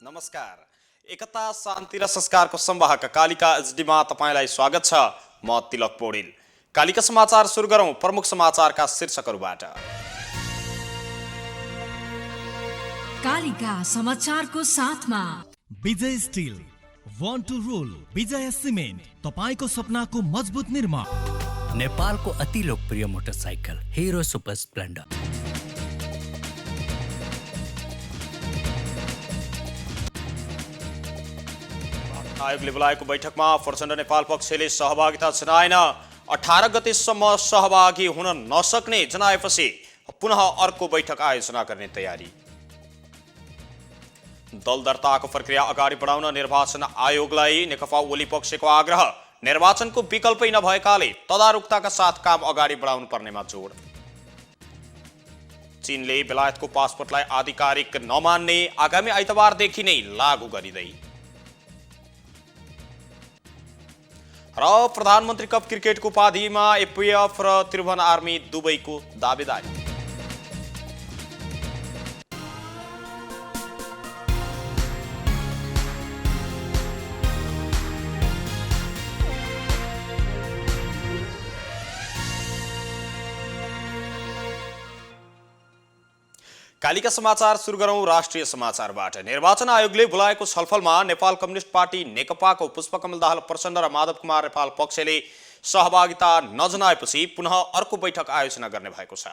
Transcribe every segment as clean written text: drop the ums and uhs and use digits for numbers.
नमस्कार। एकता शान्ति र संस्कारको संवाहक कालिका एचडीमा तपाईलाई स्वागत छ। म तिलक पौडेल। कालिका समाचार सुरु गरौं प्रमुख समाचारका शीर्षकहरूबाट। कालिका समाचारको साथमा Vijay steel, want to rule, Vijay cement, तपाईको सपनाको मजबुत निर्माण। नेपालको अति लोकप्रिय मोटरसाइकल हिरो सुपर स्प्लेन्डर। आयोगले बोलाएको बैठकमा प्रचण्ड नेपाल पक्षले सहभागिता जनाएन। 18 गतेसम्म सहभागी हुन नसक्ने जनाएपछि पुनः अर्को बैठक आयोजना गर्ने तयारी। दल दर्ताको प्रक्रिया अगाडि बढाउन निर्वाचन आयोगलाई नेकपा ओली पक्षको आग्रह। निर्वाचनको विकल्पै नभएकाले तदारुकताका साथ काम अगाडि बढाउनु पर्नेमा जोड। चीनले बेलायतको पासपोर्टलाई आधिकारिक नमान्ने आगामी आइतबारदेखि नै लागू गरिँदै। र प्रधानमन्त्री कप क्रिकेटको उपाधिमा एपीएफ र त्रिभुवन आर्मी दुबईको दावेदारी। कालिका समाचार सुरु गरौं राष्ट्रिय समाचारबाट। निर्वाचन आयोगले बोलाएको छलफलमा नेपाल कम्युनिस्ट पार्टी नेकपाको पुष्पकमल दाहाल प्रचण्ड र माधव कुमार नेपाल पक्षले सहभागिता नजनाएपछि पुनः अर्को बैठक आयोजना गर्ने भएको छ।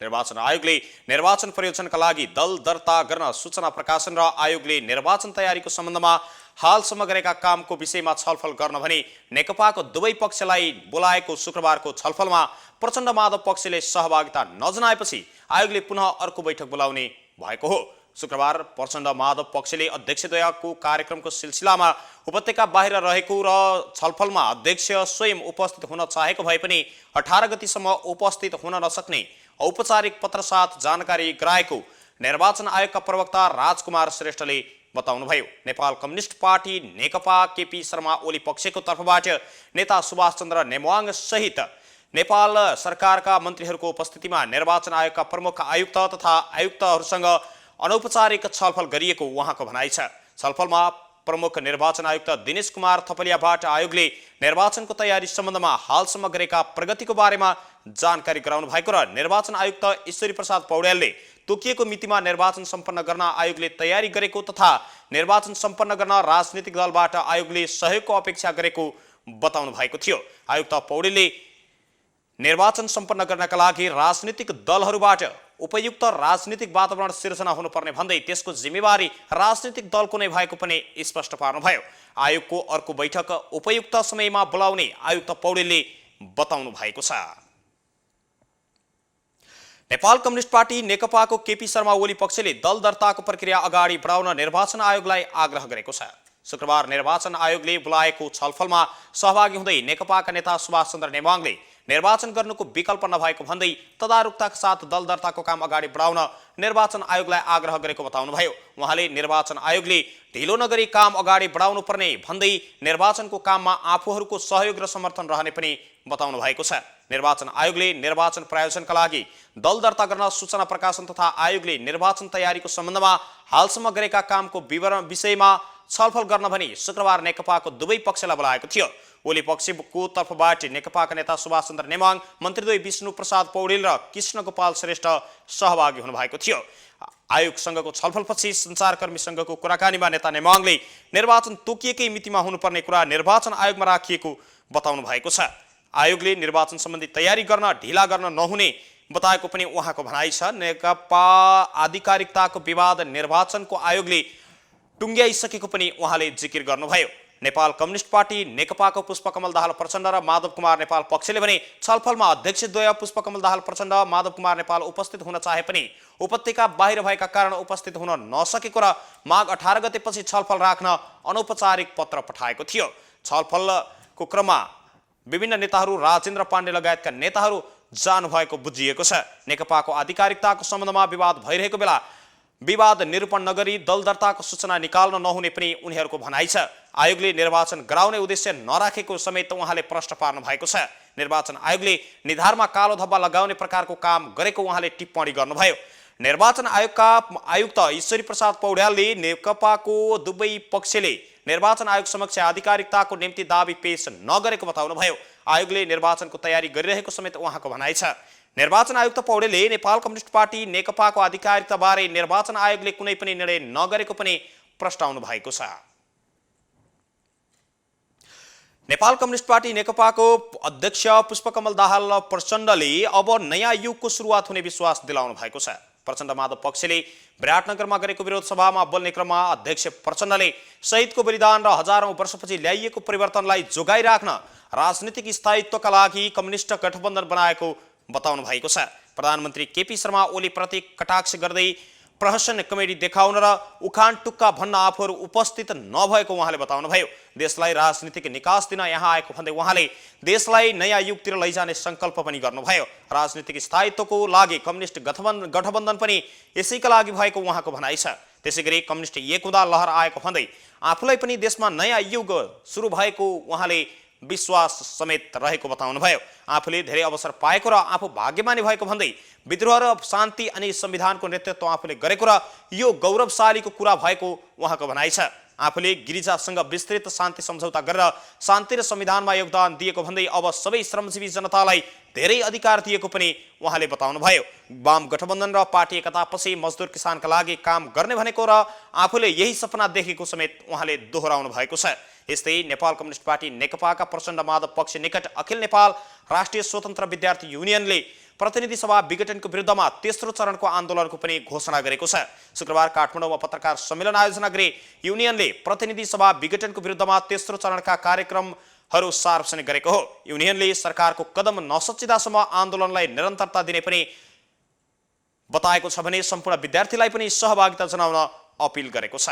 निर्वाचन आयोगले निर्वाचन प्रयोजनका लागि दल दर्ता गर्न सूचना प्रकाशन र आयोगले निर्वाचन तयारीको सम्बन्धमा हालसम्म गरेका कामको विषयमा छलफल गर्न भने नेकपाको दुवै पक्षलाई बोलाएको शुक्रबारको छलफलमा प्रचण्ड माधव पक्षले सहभागिता नजनाएपछि आयोगले पुनः अर्को बैठक बोलाउने भएको हो। शुक्रबार प्रचण्ड माधव पक्षले अध्यक्षद्वयको कार्यक्रमको सिलसिलामा उपत्यका बाहिर रहेको र छलफलमा अध्यक्ष स्वयं उपस्थित हुन चाहेको भए पनि 18 गतिसम्म उपस्थित हुन नसक्ने औपचारिक पत्रसाथ जानकारी गराएको निर्वाचन आयोगका प्रवक्ता राजकुमार श्रेष्ठले बताउनुभयो। नेपाल कम्युनिस्ट पार्टी नेकपा केपी शर्मा ओली पक्षको तर्फबाट नेता सुभाष चन्द्र नेमवाङ सहित नेपाल सरकारका मन्त्रीहरूको उपस्थितिमा निर्वाचन आयोगका प्रमुख आयुक्त तथा आयुक्तहरूसँग अनौपचारिक छलफल गरिएको उहाँको भनाइ छ। छलफलमा प्रमुख निर्वाचन आयुक्त दिनेश कुमार थपलियाबाट आयोगले निर्वाचनको तयारी सम्बन्धमा हालसम्म गरेका प्रगतिको बारेमा जानकारी गराउनु भएको र निर्वाचन आयुक्त ईश्वरी प्रसाद पौडेलले तोकिएको मितिमा निर्वाचन सम्पन्न गर्न आयोगले तयारी गरेको तथा निर्वाचन सम्पन्न गर्न राजनीतिक दलबाट आयोगले सहयोगको अपेक्षा गरेको बताउनु भएको थियो। आयुक्त पौडेलले निर्वाचन सम्पन्न गर्नका लागि राजनीतिक दलहरूबाट उपयुक्त राजनीतिक वातावरण सिर्जना हुनुपर्ने भन्दै त्यसको जिम्मेवारी राजनीतिक दलको नै भएको पनि स्पष्ट पार्नुभयो। आयोगको अर्को बैठक उपयुक्त समयमा बोलाउने आयुक्त पौडेलले बताउनु भएको छ। नेपाल कम्युनिस्ट पार्टी नेकपाको केपी शर्मा ओली पक्षले दल दर्ताको प्रक्रिया अगाडि बढाउन निर्वाचन आयोगलाई आग्रह गरेको छ। शुक्रबार निर्वाचन आयोगले बोलाएको छलफलमा सहभागी हुँदै नेकपाका नेता सुभाष चन्द्र नेमवाङले निर्वाचन गर्नुको विकल्प नभएको भन्दै तदारुकताका साथ दल दर्ताको काम अगाडि बढाउन निर्वाचन आयोगलाई आग्रह गरेको बताउनुभयो। उहाँले निर्वाचन आयोगले ढिलो नगरी काम अगाडि बढाउनु पर्ने भन्दै निर्वाचनको काममा आफूहरूको सहयोग र समर्थन रहने पनि बताउनु भएको छ। निर्वाचन आयोगले निर्वाचन प्रायोजनका लागि दल दर्ता गर्न सूचना प्रकाशन तथा आयोगले निर्वाचन तयारीको सम्बन्धमा हालसम्म गरेका कामको विषयमा छलफल गर्न भनी शुक्रबार नेकपाको दुवै पक्षलाई बोलाएको थियो। ओली पक्षको तर्फबाट नेकपाका नेता सुभाष चन्द्र नेमवाङ, मन्त्रीद्वय विष्णु प्रसाद पौडेल र कृष्ण गोपाल श्रेष्ठ सहभागी हुनुभएको थियो। आयोगसँगको छलफलपछि सञ्चारकर्मी संघको कुराकानीमा नेता नेमवाङले निर्वाचन तोकिएकै मितिमा हुनुपर्ने कुरा निर्वाचन आयोगमा राखिएको बताउनु भएको छ। आयोगले निर्वाचन सम्बन्धी तयारी गर्न ढिला गर्न नहुने बताएको पनि उहाँको भनाइ छ। नेकपा आधिकारिकताको विवाद निर्वाचनको आयोगले टुङ्ग्याइसकेको पनि उहाँले जिकिर गर्नुभयो। नेपाल कम्युनिस्ट पार्टी नेकपाको पुष्पकमल दाहाल प्रचण्ड र माधव कुमार नेपाल पक्षले भने छलफलमा अध्यक्षद्वय पुष्पकमल दाहाल प्रचण्ड माधव कुमार नेपाल उपस्थित हुन चाहे पनि उपत्यका बाहिर भएका कारण उपस्थित हुन नसकेको र माघ 18 गतेपछि छलफल राख्न अनौपचारिक पत्र पठाएको थियो। छलफलको क्रममा विभिन्न नेताहरू राजेन्द्र पाण्डे लगायतका नेताहरू जानुभएको बुझिएको छ। नेकपाको आधिकारिकताको सम्बन्धमा विवाद भइरहेको बेला विवाद निरूपण नगरी दल दर्ताको सूचना निकाल्न नहुने पनि उनीहरूको भनाइ छ। आयोगले निर्वाचन गराउने उद्देश्य नराखेको समेत उहाँले प्रश्न पार्नु भएको छ। निर्वाचन आयोगले निधारमा कालो धब्बा लगाउने प्रकारको काम गरेको उहाँले टिप्पणी गर्नुभयो। निर्वाचन आयोगका आयुक्त ईश्वरी प्रसाद पौड्यालले नेकपाको दुवै पक्षले निर्वाचन आयोग समक्ष आधिकारिकताको निम्ति दाबी पेश नगरेको बताउनुभयो। आयोगले निर्वाचनको तयारी गरिरहेको समेत उहाँको भनाइ छ। निर्वाचन आयुक्त पौडेलले नेपाल कम्युनिस्ट पार्टी नेकपाको आधिकारिकताबारे निर्वाचन आयोगले कुनै पनि निर्णय नगरेको पनि प्रस्ताउनु भएको छ। नेपाल कम्युनिस्ट पार्टी नेकपाको अध्यक्ष पुष्पकमल दाहाल प्रचण्डले अब नयाँ युगको सुरुवात हुने विश्वास दिलाउनु भएको छ। प्रचण्ड माधव पक्षले विराटनगरमा गरेको विरोध सभामा बोल्ने क्रममा अध्यक्ष प्रचण्डले शहीदको बलिदान र हजारौं वर्षपछि ल्याइएको परिवर्तनलाई जोगाइराख्न राजनीतिक स्थायित्वका लागि कम्युनिस्ट गठबन्धन बनाएको बताउनु भएको छ। प्रधानमन्त्री केपी शर्मा ओली प्रति कटाक्ष गर्दै प्रहसन कमेडी देखाउन र उखान टुक्का भन्न आफूहरू उपस्थित नभएको उहाँले बताउनुभयो। देशलाई राजनीतिक निकास दिन यहाँ आएको भन्दै उहाँले देशलाई नयाँ युगतिर लैजाने संकल्प पनि गर्नुभयो। राजनीतिक स्थायित्वको लागि कम्युनिस्ट गठबन्धन पनि यसैका लागि भएको उहाँको भनाइ छ। त्यसैगरी कम्युनिस्ट एक हुँदा लहर आएको भन्दै आफूलाई पनि देशमा नयाँ युग सुरु भएको उहाँले विश्वास समेत रहेको बताउनुभयो। आफूले धेरै अवसर पाएको र आफू भाग्यमानी भएको भन्दै विद्रोह र शान्ति अनि संविधानको नेतृत्व आफूले गरेको र यो गौरवशालीको कुरा भएको उहाँको भनाइ छ। आफूले गिरिजासँग विस्तृत शान्ति सम्झौता गरेर शान्ति र संविधानमा योगदान दिएको भन्दै अब सबै श्रमजीवी जनतालाई धेरै अधिकार दिएको पनि उहाँले बताउनुभयो। वाम गठबन्धन र पार्टी एकतापछि मजदुर किसानका लागि काम गर्ने भनेको र आफूले यही सपना देखेको समेत उहाँले दोहोऱ्याउनु भएको छ। यस्तै नेपाल कम्युनिस्ट पार्टी नेकपाका प्रचण्ड माधव पक्ष निकट अखिल नेपाल राष्ट्रिय स्वतन्त्र विद्यार्थी युनियनले प्रतिनिधि सभा विघटनको विरुद्धमा तेस्रो चरणको आन्दोलनको पनि घोषणा गरेको छ। शुक्रबार काठमाडौँमा पत्रकार सम्मेलन आयोजना गरी युनियनले प्रतिनिधि सभा विघटनको विरुद्धमा तेस्रो चरणका कार्यक्रमहरू सार्वजनिक गरेको हो। युनियनले सरकारको कदम नसच्चिदासम्म आन्दोलनलाई निरन्तरता दिने पनि बताएको छ भने सम्पूर्ण विद्यार्थीलाई पनि सहभागिता जनाउन अपिल गरेको छ।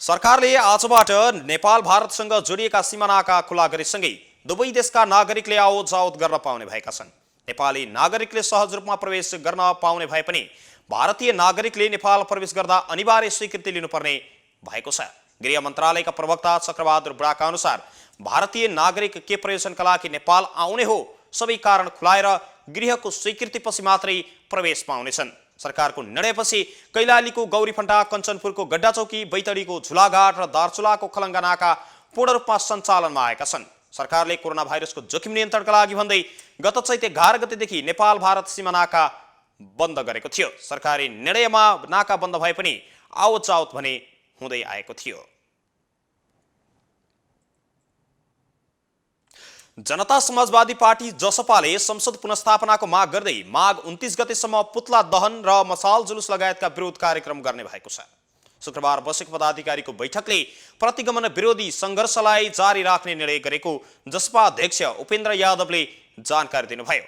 सरकारले आजबाट नेपाल भारतसँग जोडिएका सीमानाका खुला गरेसँगै दुवै देशका नागरिकले आवत जावत गर्न पाउने भएका छन्। नेपाली नागरिकले सहज रूपमा प्रवेश गर्न पाउने भए पनि भारतीय नागरिकले नेपाल प्रवेश गर्दा अनिवार्य स्वीकृति लिनुपर्ने भएको छ। गृह मन्त्रालयका प्रवक्ता चक्रबहादुर बुढाका अनुसार भारतीय नागरिक के प्रयोजनका लागि नेपाल आउने हो सबै कारण खुलाएर गृहको स्वीकृतिपछि मात्रै प्रवेश पाउनेछन्। सरकारको निर्णयपछि कैलालीको गौरीफन्टा, कञ्चनपुरको गड्डाचौकी, बैतडीको झुलाघाट र दार्चुलाको खलङ्गा नाका पूर्ण रूपमा सञ्चालनमा आएका छन्। सरकारले कोरोना भाइरसको जोखिम नियन्त्रणका लागि भन्दै गत चैते 11 गतेदेखि नेपाल भारत सीमा नाका बन्द गरेको थियो। सरकारी निर्णयमा नाका बन्द भए पनि आवत जावत भने हुँदै आएको थियो। जनता समाजवादी पार्टी जसपाले संसद पुनर्स्थापनाको माग गर्दै माघ 29 गतेसम्म पुतला दहन र मसाल जुलुस लगायतका विरोध कार्यक्रम गर्ने भएको छ। शुक्रबार बसेको पदाधिकारीको बैठकले प्रतिगमन विरोधी सङ्घर्षलाई जारी राख्ने निर्णय गरेको जसपा अध्यक्ष उपेन्द्र यादवले जानकारी दिनुभयो।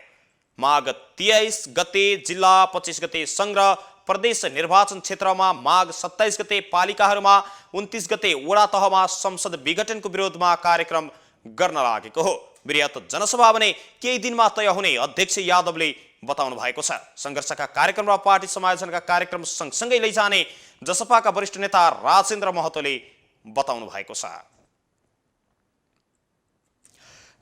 माघ 23 गते जिल्ला, 25 गते सङ्घ र प्रदेश निर्वाचन क्षेत्रमा, माघ 27 गते पालिकाहरूमा, 29 गते वडा तहमा संसद विघटनको विरोधमा कार्यक्रम गर्न लागेको हो। वृहत जनसभा भने केही दिनमा तय हुने अध्यक्ष यादवले बताउनु भएको छ। सङ्घर्षका कार्यक्रम र पार्टी समायोजनका कार्यक्रम सँगसँगै लैजाने जसपाका वरिष्ठ नेता राजेन्द्र महतोले बताउनु भएको छ।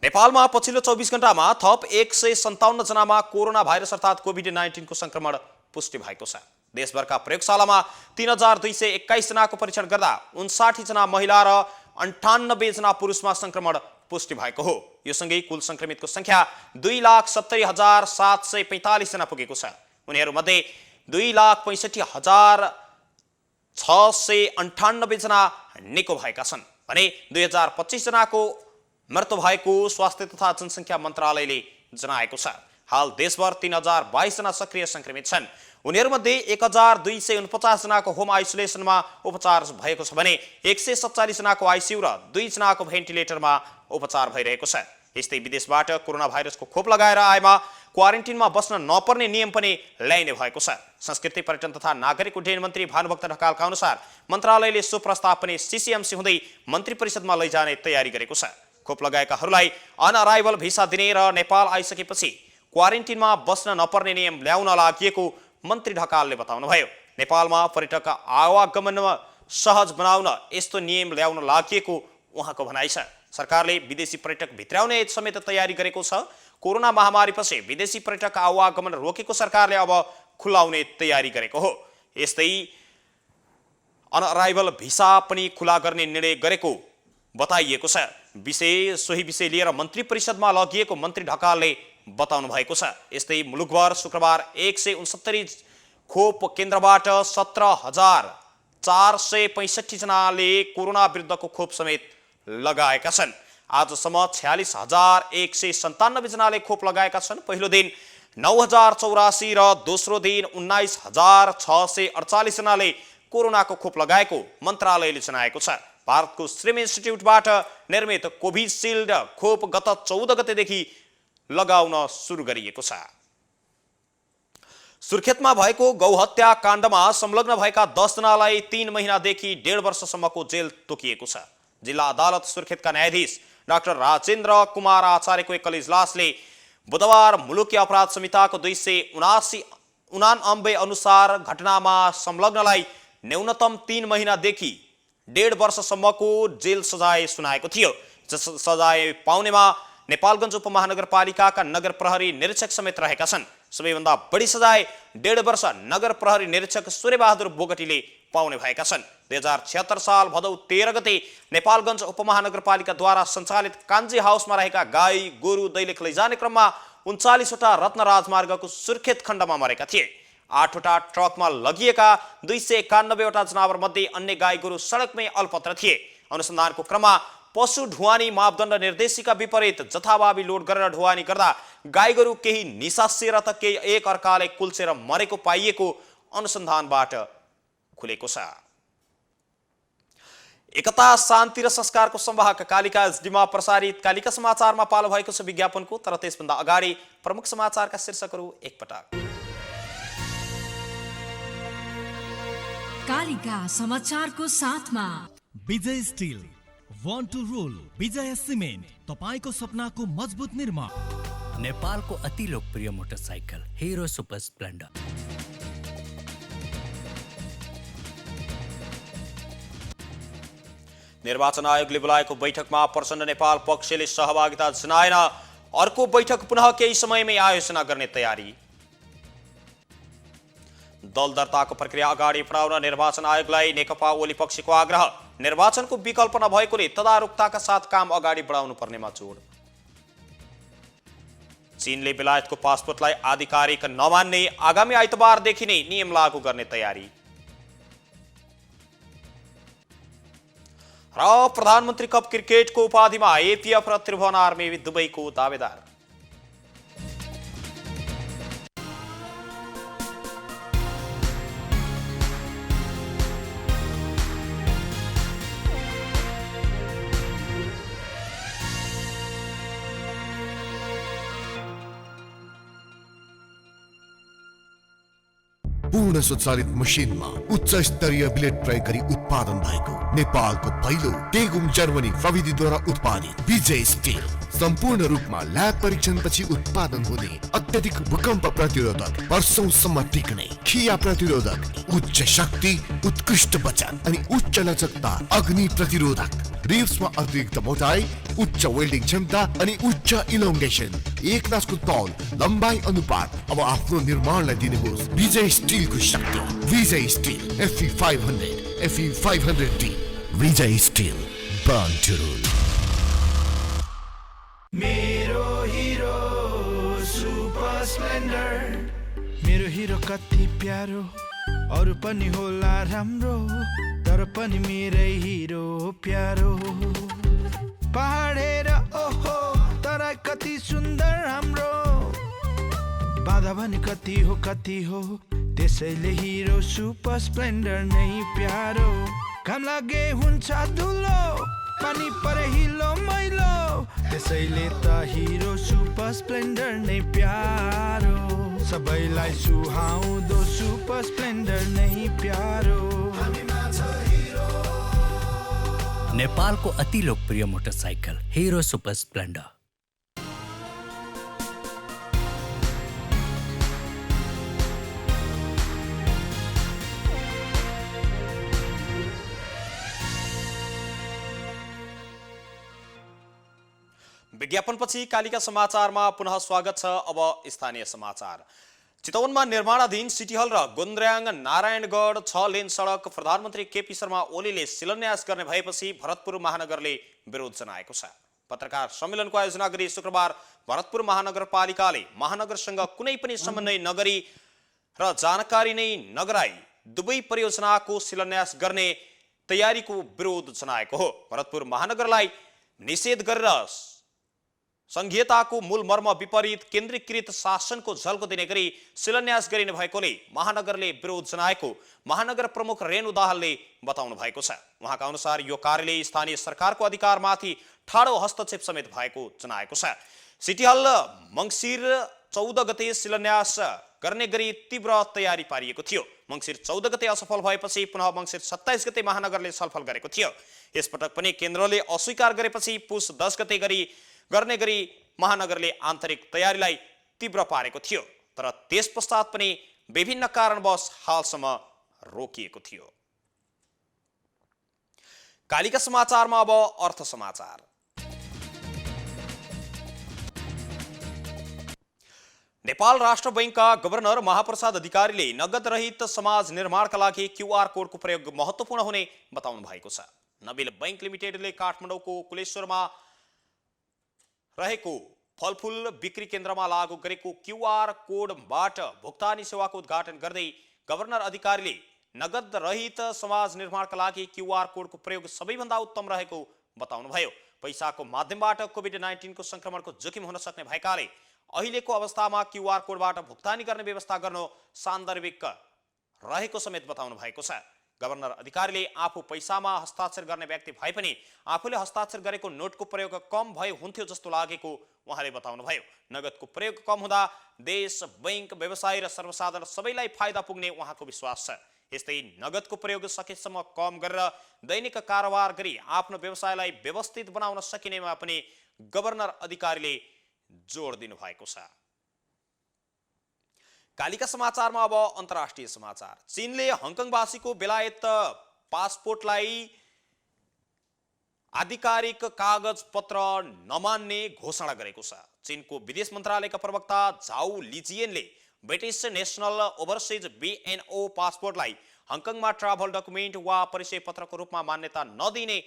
नेपालमा पछिल्लो 24 घण्टामा थप 157 जनामा कोरोना भाइरस अर्थात् कोभिड-19 को संक्रमण पुष्टि भएको छ। देशभरका प्रयोगशालामा 3221 जनाको परीक्षण गर्दा 59 जना महिला र 98 जना पुरुषमा संक्रमण पुष्टि भएको हो। यो सँगै कुल संक्रमितको संख्या 2,70,745 जना पुगेको छ। उनीहरूमध्ये 2,65,698 जना निको भएका छन् भने 2025 जनाको मृत्यु भएको स्वास्थ्य तथा जनसङ्ख्या मन्त्रालयले जनाएको छ। हाल देशभर 3022 जना सक्रिय संक्रमित छन्। उनीहरूमध्ये 1249 जनाको होम आइसोलेसनमा उपचार भएको छ भने 147 जनाको आइसियु र 2 जनाको भेन्टिलेटरमा उपचार भइरहेको छ। यस्तै विदेशबाट कोरोना भाइरसको खोप लगाएर आएमा क्वारेन्टिनमा बस्न नपर्ने नियम पनि ल्याइने भएको छ। संस्कृति, पर्यटन तथा नागरिक उड्डयन मन्त्री भानुभक्त ढकालका अनुसार मन्त्रालयले सो प्रस्ताव पनि सीसीएमसी हुँदै मन्त्री परिषदमा लैजाने तयारी गरेको छ। खोप लगाएकाहरूलाई अनअराइभल भिसा दिने र नेपाल आइसकेपछि क्वारेन्टिनमा बस्न नपर्ने नियम ल्याउन लागि मन्त्री ढकालले बताउनुभयो। नेपालमा पर्यटक आवागमनमा सहज बनाउन यस्तो नियम ल्याउन लागि उहाँको भनाइ छ। सरकारले विदेशी पर्यटक भित्राउने समेत तयारी गरेको छ। कोरोना महामारीपछि विदेशी पर्यटक आवागमन रोकेको सरकारले अब खुलाउने तयारी गरेको हो। यस्तै अनअराइभल भिसा पनि खुला गर्ने निर्णय गरेको बताइएको छ। सोही विषय लिएर मन्त्री परिषदमा लगिएको मन्त्री ढकालले बताउनु भएको छ। यस्तै मुलुकभर शुक्रबार 169 खोप केन्द्रबाट 17,465 जनाले कोरोना विरुद्धको खोप समेत लगाएका छन्। आजसम्म 46,197 जनाले खोप लगाएका छन्। पहिलो दिन 9,084 र दोस्रो दिन 19,648 जनाले कोरोनाको खोप लगाएको मन्त्रालयले जनाएको छ। भारतको सिरम इन्स्टिट्युटबाट निर्मित कोभिसिल्ड खोप गत 14 गतेदेखि लगाउन सुरु गरिएको छ। सुर्खेतमा भएको गौहत्या काण्डमा संलग्न भएका 10 जनालाई 3 महिनादेखि 1.5 वर्षसम्मको जेल तोकिएको छ। जिल्ला अदालत सुर्खेतका न्यायाधीश डाक्टर राजेन्द्र कुमार आचार्यको एकल इजलासले बुधबार मुलुकी अपराध संहिताको 279 अनुसार घटनामा संलग्नलाई न्यूनतम 3 महिनादेखि 1.5 वर्षसम्मको जेल सजाय सुनाएको थियो। सजाय पाउनेमा नेपालगञ्ज उपमहानगरपालिकाका नगर प्रहरी निरीक्षक समेत रहेका छन्। सबैभन्दा बढी सजाय 1.5 वर्ष नगर प्रहरी निरीक्षक सूर्यबहादुर बोगटीले पाउने भएका छन्। 2076 साल भदौ 13 गते नेपालगञ्ज उपमहानगरपालिकाद्वारा सञ्चालित कान्जी हाउसमा रहेका गाई गोरु दैलेख लैजाने क्रममा 39 वटा रत्न राजमार्गको सुर्खेत खण्डमा मरेका थिए। 8 वटा ट्रकमा लगिएका 291 वटा जनावर मध्ये अन्य गाई गोरु सडकमै अल्पत्र थिए। अनुसन्धानको क्रममा पशु ढुवानी मापदण्ड निर्देशिका विपरीत जथाभावी लोड गरेर ढुवानी गर्दा गाई गोरु केही निसासिएर त केही एक अर्काले कुल्चेर मरेको पाइएको अनुसन्धानबाट खुलेको छ। एकता शान्ति र संस्कारको संवाहक कालिका एसडीमा प्रसारित कालिका समाचारमा पालो भएको छ विज्ञापनको। तर त्यसभन्दा अगाडि प्रमुख समाचारका शीर्षकहरू एकपटक। कालिका समाचारको साथमा Vijay steel, want to rule, Vijay cement, तपाईको सपनाको मजबुत निर्माण। नेपालको अति लोकप्रिय मोटरसाइकल हिरो सुपर स्प्लेन्डर। निर्वाचन आयोगले बोलाएको बैठकमा प्रचण्ड नेपाल पक्षले सहभागिता जनाएन। अर्को बैठक पुनः केही समयमै आयोजना गर्ने तयारी। दल दर्ताको प्रक्रिया अगाडि बढाउन निर्वाचन आयोगलाई नेकपा ओली पक्षको आग्रह। निर्वाचनको विकल्प नभएकोले तदारुकताका साथ काम अगाडि बढाउनु पर्नेमा जोड। चीनले बेलायतको पासपोर्टलाई आधिकारिक नमान्ने, आगामी आइतबारदेखि नै नियम लागू गर्ने तयारी। र प्रधानमन्त्री कप क्रिकेटको उपाधिमा एपीएफ र त्रिभुवन आर्मी दुबईको दावेदार। पूर्ण स्वचालित मसिनमा उच्च स्तरीय ब्लेड प्रयोग गरी उत्पादन भएको नेपालको पहिलो टेगुम जर्मनी प्रविधिद्वारा उत्पादित विजय स्टिल सम्पूर्ण रूपमा ल्याब परीक्षणपछि उत्पादन हुने अत्यधिक भूकम्प प्रतिरोधक, वर्षौंसम्म टिक्ने, खिया प्रतिरोधक, उच्च शक्ति, उत्कृष्ट वचन अनि उच्च लचकता, अग्नि प्रतिरोधक, रिब्समा अतिरिक्त मोटाई, उच्च वेल्डिङ क्षमता अनि उच्च इलोङ्गेसन, एक नासको तौल, लम्बाई अनुपात। अब आफ्नो निर्माणलाई दिनुहोस् विजय स्टिलको शक्ति। Vijay steel FE 500, FE 500D। Vijay steel, born to rule. मेरो हिरो सुपर स्प्लेन्डर। मेरो हिरो कति प्यारो, अरू पनि होला राम्रो, तर पनि मेरै हिरो प्यारो। पहाडेर ओहो तराई कति सुन्दर हाम्रो, बाधा भने कति हो, त्यसैले हिरो सुपर स्प्लेन्डर नै प्यारो। घाम लागे हुन्छ धुलो, पानी परे हिलो मैलो, त्यसैले त हिरो सुपर स्प्लेन्डर नै प्यारो। सबैलाई सुहाउँदो सुपर स्प्लेन्डर नै प्यारो। नेपालको अति लोकप्रिय मोटरसाइकल हिरो सुपर स्प्लेन्डर। विज्ञापनपछि कालिका समाचारमा पुनः स्वागत छ। अब स्थानीय समाचार। चितवनमा निर्माणाधीन सिटी हल र गुन्द्र्याङ नारायणगढ 6 लेन सडक प्रधानमन्त्री केपी शर्मा ओलीले शिलान्यास गर्ने भएपछि भरतपुर महानगरले विरोध जनाएको छ। पत्रकार सम्मेलनको आयोजना गरी शुक्रबार भरतपुर महानगरपालिकाले महानगरसँग कुनै पनि समन्वय नगरी र जानकारी नै नगराई दुवै परियोजनाको शिलान्यास गर्ने तयारीको विरोध जनाएको हो। भरतपुर महानगरलाई निषेध गरेर संघीयताको मूल मर्म विपरीत केन्द्रीकृत शासनको झल्को दिने गरी शिलान्यास गरिने भएकोले महानगरले विरोध जनाएको महानगर प्रमुख रेणु दाहालले बताउनु भएको छ। उहाँका अनुसार यो कार्यले स्थानीय सरकारको अधिकारमाथि ठाडो हस्तक्षेप समेत भएको जनाएको छ। सिटी हल मङ्सिर 14 गते शिलान्यास गर्ने गरी तीव्र तयारी पारिएको थियो। मङ्सिर 14 गते असफल भएपछि पुनः मङ्सिर 27 गते महानगरले छलफल गरेको थियो। यसपटक पनि केन्द्रले अस्वीकार गरेपछि पुस 10 गते गर्ने गरी महानगरले आन्तरिक तयारीलाई तीव्र पारेको थियो, तर त्यस पश्चात पनि विभिन्न कारणवश हालसम्म रोकिएको थियो। कालिका समाचारमा अब अर्थ समाचार। नेपाल राष्ट्र बैंकका गभर्नर महाप्रसाद अधिकारीले नगद रहित समाज निर्माणका लागि क्यूआर कोडको प्रयोग महत्त्वपूर्ण हुने बताउनु भएको छ। नबिल बैंक लिमिटेडले काठमाडौँको कुलेश्वरमा रहेको फलफुल बिक्री केन्द्रमा लागू गरेको क्यूआर कोडबाट भुक्तानी सेवाको उद्घाटन गर्दै गभर्नर अधिकारीले नगद रहित समाज निर्माणका लागि क्यूआर कोडको प्रयोग सबैभन्दा उत्तम रहेको बताउनुभयो। पैसाको माध्यमबाट कोभिड-19 को संक्रमणको जोखिम हुन सक्ने भएकाले अहिलेको अवस्थामा क्यूआर कोडबाट भुक्तानी गर्ने व्यवस्था गर्नु सान्दर्भिक रहेको समेत बताउनु भएको छ। गभर्नर अधिकारीले आफू पैसामा हस्ताक्षर गर्ने व्यक्ति भए पनि आफूले हस्ताक्षर गरेको नोटको प्रयोग कम भए हुन्थ्यो जस्तो लागेको उहाँले बताउनुभयो। नगदको प्रयोग कम हुँदा देश, बैंक, व्यवसाय र सर्वसाधारण सबैलाई फाइदा पुग्ने उहाँको विश्वास छ। यस्तै नगदको प्रयोग सकेसम्म कम गरेर दैनिक कारोबार गरी आफ्नो व्यवसायलाई व्यवस्थित बनाउन सकिनेमा पनि गभर्नर अधिकारीले जोड दिनु भएको छ। कालिका समाचारमा अब अन्तर्राष्ट्रिय समाचार। चीनले हङकङवासीको बेलायत पासपोर्टलाई आधिकारिक कागज पत्र नमान्ने घोषणा गरेको छ। चीनको विदेश मन्त्रालयका प्रवक्ता झाउ लिजियनले ब्रिटिश नेशनल ओभरसिज BNO पासपोर्टलाई हङकङमा ट्राभल डकुमेन्ट वा परिचय पत्रको रूपमा मान्यता नदिने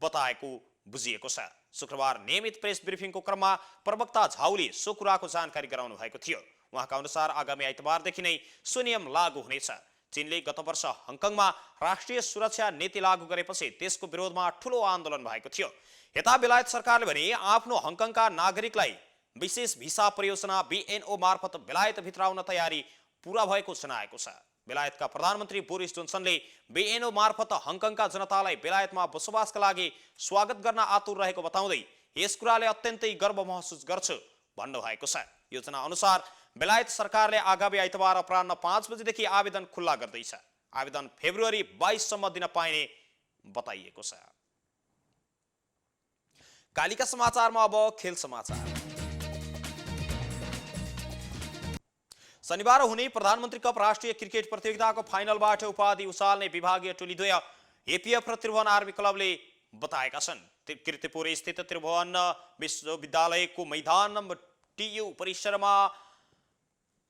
बताएको बुझिएको छ। शुक्रबार नियमित प्रेस ब्रिफिङको क्रममा प्रवक्ता झाउले सो कुराको जानकारी गराउनु भएको थियो। उहाँका अनुसार आगामी आइतबारदेखि नै सो नियम लागू हुनेछ। चीनले गत वर्ष हङकङमा राष्ट्रिय सुरक्षा नीति लागू गरेपछि त्यसको विरोधमा ठूलो आन्दोलन भएको थियो। यता बेलायत सरकारले भने आफ्नो हङकङका नागरिकलाई विशेष भिसा परियोजना BNO मार्फत बेलायत भित्राउन तयारी पूरा भएको जनाएको छ। बेलायतका प्रधानमन्त्री बोरिस जोन्सनले BNO मार्फत हङकङका जनतालाई बेलायतमा बसोबासका लागि स्वागत गर्न आतुर रहेको बताउँदै यस कुराले अत्यन्तै गर्व महसुस गर्छु भन्नुभएको छ। योजना अनुसार बेलायत सरकारले आगामी आइतबार अपराह्न 5 बजेदेखि आवेदन खुल्ला गर्दैछ। आवेदन फेब्रुअरी 22 सम्म दिन पाइने बताइएको छ। कालिका समाचारमा अब खेल समाचार। शनिबार हुने प्रधानमन्त्री कप राष्ट्रिय क्रिकेट प्रतियोगिताको फाइनलबाट उपाधि उचाल्ने विभागीय टोलीद्वय APF र त्रिभुवन आर्मी क्लबले बताएका छन्। कीर्तिपुर स्थित त्रिभुवन विश्वविद्यालयको मैदान TU परिसरमा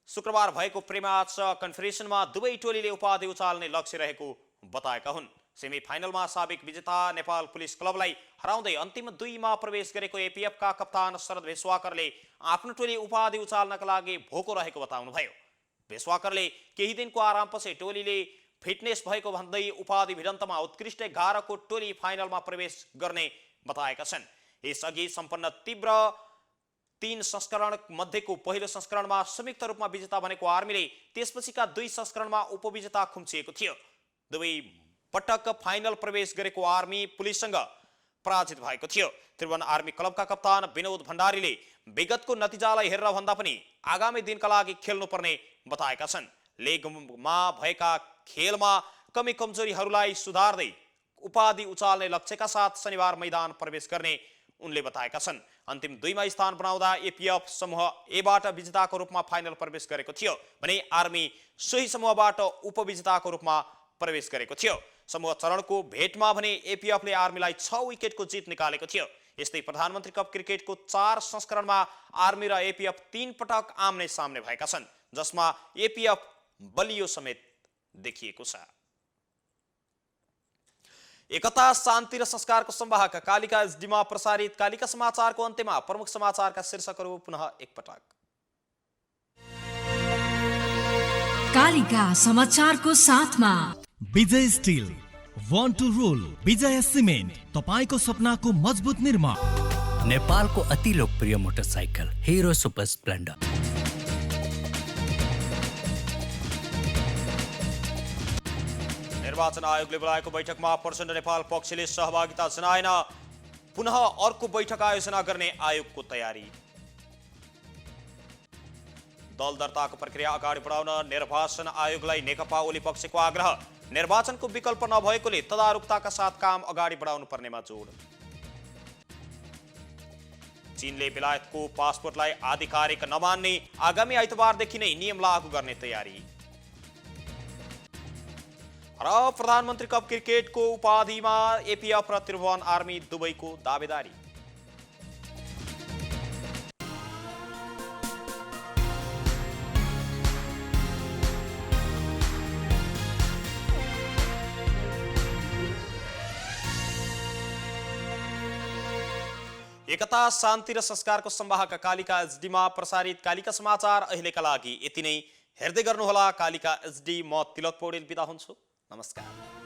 शुक्रबार भएको प्रिम्याच कन्फेडरेसनमा दुवै टोलीले उपाधि उचाल्ने लक्ष्य रहेको बताएका हुन्। सेमिफाइनलमा साबिक विजेता नेपाल पुलिस क्लबलाई हराउँदै अन्तिम 2 मा प्रवेश गरेको APF का कप्तान शरद भेसवाकरले आफ्नो टोली उपाधि उचाल्नका लागि भोको रहेको बताउनुभयो। भेसवाकरले केही दिनको आरामपछि टोलीले फिटनेस भएको भन्दै उपाधि भिडन्तमा उत्कृष्ट 11 को टोली फाइनलमा प्रवेश गर्ने बताएका छन्। यसअघि सम्पन्न तीव्र 3 संस्करण मध्येको पहिलो संस्करणमा संयुक्त रूपमा विजेता बनेको आर्मीले त्यसपछिका 2 संस्करणमा उपविजेता खुम्चिएको थियो। दुवै पटक फाइनल प्रवेश गरेको आर्मी पुलिससँग पराजित भएको थियो। त्रिभुवन आर्मी क्लबका कप्तान विनोद भण्डारीले विगतको नतिजालाई हेरेर भन्दा पनि आगामी दिनका लागि खेल्नुपर्ने बताएका छन्। लेगमा भएका खेलमा कमी कमजोरीहरूलाई सुधार्दै उपाधि उचाल्ने लक्ष्यका साथ शनिबार मैदान प्रवेश गर्ने उनले बताएका छन्। अन्तिम 2 मा स्थान बनाउँदा APF समूह A बाट विजेताको रूपमा फाइनल प्रवेश गरेको थियो भने आर्मी सोही समूहबाट उपविजेताको रूपमा प्रवेश गरेको थियो। समूह चरणको भेटमा भने APF ले आर्मीलाई 6 विकेटको जित निकालेको थियो। यस्तै प्रधानमन्त्री कप क्रिकेटको 4 संस्करणमा आर्मी र एपीएफ 3 पटक आम्ने सामने भएका छन्, जसमा एपीएफ बलियो समेत देखिएको छ। एकता, शान्ति र संस्कारको संवाहक कालिका एसडीमा प्रसारित कालिका समाचारको अन्त्यमा प्रमुख समाचारका शीर्षकहरू पुनः एकपटक। कालिका समाचारको साथमा Vijay still, one two role, विजय सिमेन्ट, तपाईको सपनाको मजबुत निर्माण। नेपालको अति लोकप्रिय मोटरसाइकल हिरो सुपर स्प्लेन्डर। निर्वाचन आयोगले बोलाएको बैठकमा प्रचण्ड नेपाल पक्षले सहभागिता जनाएन, पुनः अर्को बैठक आयोजना गर्ने आयोगको तयारी। दल दर्ताको प्रक्रिया अगाडि बढाउन निर्वाचन आयोगलाई नेकपा ओली पक्षको आग्रह। निर्वाचनको विकल्प नभएकोले तदारुकताका साथ काम अगाडि बढाउनु पर्नेमा जोड। चीनले बेलायतको पासपोर्टलाई आधिकारिक नमान्ने, आगामी आइतबारदेखि नै नियम लागू गर्ने तयारी। र प्रधानमन्त्री कप क्रिकेटको उपाधिमा एपीएफ र त्रिभुवन आर्मी दुबईको दावेदारी। एकता, शान्ति र संस्कारको संवाहक कालिका एसडीमा प्रसारित कालिका समाचार अहिलेका लागि यति नै। हेर्दै गर्नुहोला कालिका एसडी। म तिलक पौडेल बिदा हुन्छु। नमस्कार।